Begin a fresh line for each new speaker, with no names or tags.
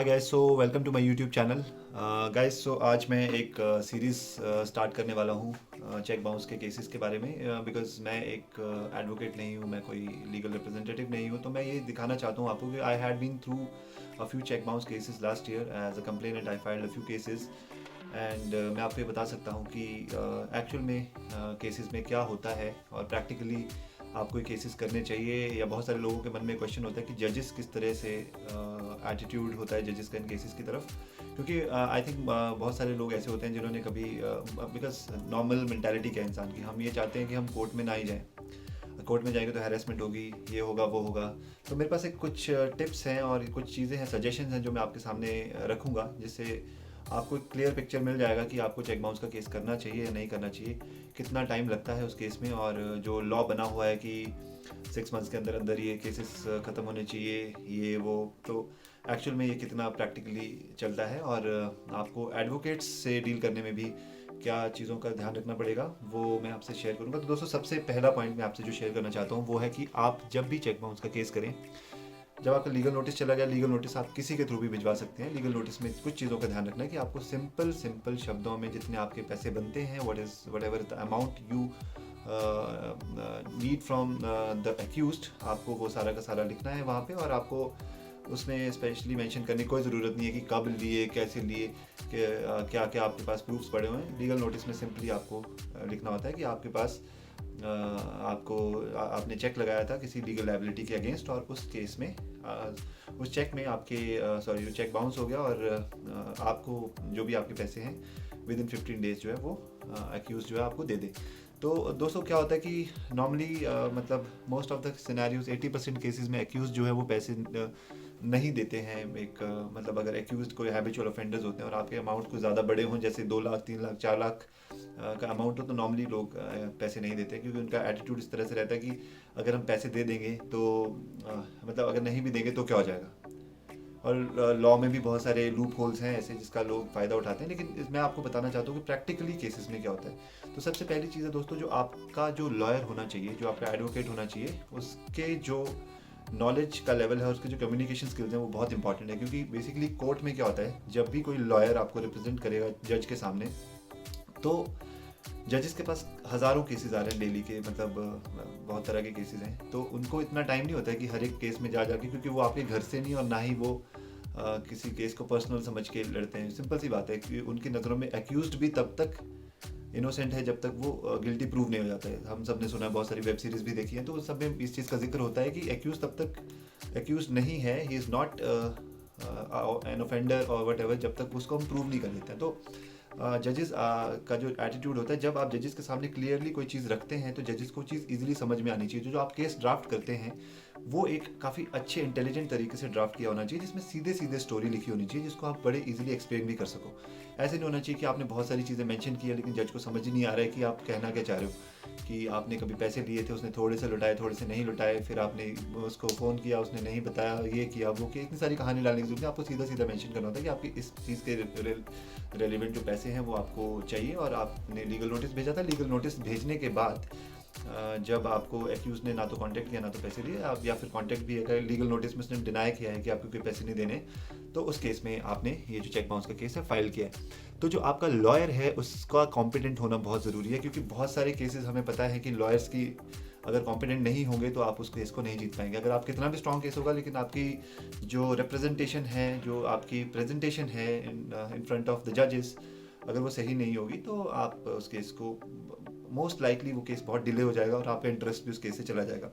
Hi guys, so welcome to my YouTube channel. Guys, so आज मैं एक series start करने वाला हूँ चेक बाउंस के केसेस के बारे में, बिकॉज मैं एक एडवोकेट नहीं हूँ, मैं कोई लीगल रिप्रेजेंटेटिव नहीं हूँ। तो मैं ये दिखाना चाहता हूँ आपको कि I had been through a few cheque bounce cases last year as a complainant. I filed a few cases and मैं आपको ये बता सकता हूँ कि एक्चुअल में केसेस में क्या होता है और प्रैक्टिकली आपको ये केसेस करने चाहिए। या बहुत सारे लोगों के मन में क्वेश्चन होता है कि जजेस किस तरह से एटीट्यूड होता है जजेस का इन केसेस की तरफ, क्योंकि आई थिंक बहुत सारे लोग ऐसे होते हैं जिन्होंने कभी, बिकॉज नॉर्मल मेंटालिटी क्या है इंसान की, हम ये चाहते हैं कि हम कोर्ट में ना ही जाएं। कोर्ट में जाएंगे तो हैरेसमेंट होगी, ये होगा वो होगा। तो मेरे पास एक कुछ टिप्स हैं और कुछ चीज़ें हैं, सजेशंस हैं जो मैं आपके सामने रखूँगा, जिससे आपको एक क्लियर पिक्चर मिल जाएगा कि आपको चेक बाउंस का केस करना चाहिए या नहीं करना चाहिए, कितना टाइम लगता है उस केस में, और जो लॉ बना हुआ है कि 6 मंथ्स के अंदर अंदर ये केसेस ख़त्म होने चाहिए, ये वो। तो एक्चुअल में ये कितना प्रैक्टिकली चलता है, और आपको एडवोकेट्स से डील करने में भी क्या चीज़ों का ध्यान रखना पड़ेगा, वो मैं आपसे शेयर करूंगा। तो दोस्तों, सबसे पहला पॉइंट मैं आपसे जो शेयर करना चाहता हूँ वो है कि आप जब भी चेक बाउंस का केस करें, जब आपका लीगल नोटिस चला गया, लीगल नोटिस आप किसी के थ्रू भी भिजवा सकते हैं। लीगल नोटिस में कुछ चीज़ों का ध्यान रखना है कि आपको सिंपल सिंपल शब्दों में जितने आपके पैसे बनते हैं, what ever the amount you need from the accused, आपको वो सारा का सारा लिखना है वहाँ पे। और आपको उसमें स्पेशली मेंशन करने की कोई ज़रूरत नहीं है कि कब लिए, कैसे लिए, क्या क्या आपके पास प्रूफ्स पड़े हुए हैं। लीगल नोटिस में सिंपली आपको लिखना होता है कि आपके पास आपने चेक लगाया था किसी लीगल लायबिलिटी के अगेंस्ट, और उस केस में उस चेक में आपके जो चेक बाउंस हो गया, और आपको जो भी आपके पैसे हैं विद इन 15 डेज जो है वो एक्यूज जो है आपको दे दे। तो दोस्तों, क्या होता है कि नॉर्मली मतलब most of the scenarios 80% cases में एक्यूज जो है वो पैसे नहीं देते हैं। एक मतलब अगर एक्यूज कोई हैबिचुअल ऑफेंडर्स होते हैं और आपके अमाउंट कुछ ज़्यादा बड़े हों, जैसे 2 लाख 3 लाख 4 लाख का अमाउंट हो, तो नॉर्मली लोग पैसे नहीं देते, क्योंकि उनका एटीट्यूड इस तरह से रहता है कि अगर हम पैसे दे देंगे तो मतलब अगर नहीं भी देंगे तो क्या हो जाएगा। और लॉ में भी बहुत सारे लूप होल्स हैं ऐसे जिसका लोग फ़ायदा उठाते हैं। लेकिन मैं आपको बताना चाहता हूँ कि प्रैक्टिकली केसेस में क्या होता है। तो सबसे पहली चीज़ है दोस्तों, जो आपका जो लॉयर होना चाहिए, जो आपका एडवोकेट होना चाहिए, उसके जो नॉलेज का लेवल है, उसके जो कम्युनिकेशन स्किल्स हैं वो बहुत इंपॉर्टेंट है। क्योंकि बेसिकली कोर्ट में क्या होता है, जब भी कोई लॉयर आपको रिप्रेजेंट करेगा जज के सामने, तो जजेस के पास हज़ारों केसेस आ रहे हैं डेली के, मतलब बहुत तरह के केसेस हैं। तो उनको इतना टाइम नहीं होता है कि हर एक केस में जा जाके, क्योंकि वो आपके घर से नहीं और ना ही वो किसी केस को पर्सनल समझ के लड़ते हैं। सिंपल सी बात है कि उनकी नज़रों में एक्यूज्ड भी तब तक इनोसेंट है जब तक वो गिल्टी प्रूव नहीं हो जाता है। हम सब ने सुना है, बहुत सारी वेब सीरीज भी देखी है, तो उस सब में इस चीज़ का जिक्र होता है कि एक्यूज तब तक एक्यूज नहीं है, he is not an offender और वट एवर, जब तक उसको हम प्रूव नहीं कर लेते हैं। तो जजेस का जो एटीट्यूड होता है, जब आप जजेस के सामने क्लियरली कोई चीज़ रखते हैं तो जजेस को चीज़ इजीली समझ में आनी चाहिए। जो आप केस ड्राफ्ट करते हैं वो एक काफ़ी अच्छे इंटेलिजेंट तरीके से ड्राफ्ट किया होना चाहिए, जिसमें सीधे सीधे स्टोरी लिखी होनी चाहिए, जिसको आप बड़े इजीली एक्सप्लेन भी कर सको। ऐसे नहीं होना चाहिए कि आपने बहुत सारी चीज़ें मेंशन की है लेकिन जज को समझ ही नहीं आ रहा है कि आप कहना क्या चाह रहे हो। कि आपने कभी पैसे लिए थे, उसने थोड़े से लुटाए, थोड़े से नहीं लुटाए, फिर आपने उसको फ़ोन किया, उसने नहीं बताया, ये किया वो किया, इतनी सारी कहानी डालने की जरूरत नहीं। आपको सीधा सीधा मेंशन करना होता है कि आपकी इस चीज़ के रेलिवेंट जो पैसे हैं वो आपको चाहिए, और आपने लीगल नोटिस भेजा था। लीगल नोटिस भेजने के बाद जब आपको एक्यूज ने ना तो कांटेक्ट किया ना तो पैसे लिए, आप या फिर कांटेक्ट भी अगर लीगल नोटिस में उसने डिनाई किया है कि आपको कोई पैसे नहीं देने, तो उस केस में आपने ये जो चेक बाउंस का केस है फाइल किया है। तो जो आपका लॉयर है उसका कॉम्पिटेंट होना बहुत ज़रूरी है, क्योंकि बहुत सारे केसेस हमें पता है कि लॉयर्स की अगर कॉम्पिटेंट नहीं होंगे तो आप उस केस को नहीं जीत पाएंगे। अगर आप कितना भी स्ट्रॉन्ग केस होगा, लेकिन आपकी जो रिप्रेजेंटेशन है, जो आपकी प्रेजेंटेशन है इन फ्रंट ऑफ द जजेस, अगर वो सही नहीं होगी तो आप उस केस को, मोस्ट लाइकली वो केस बहुत डिले हो जाएगा और आपका इंटरेस्ट भी उस केस से चला जाएगा।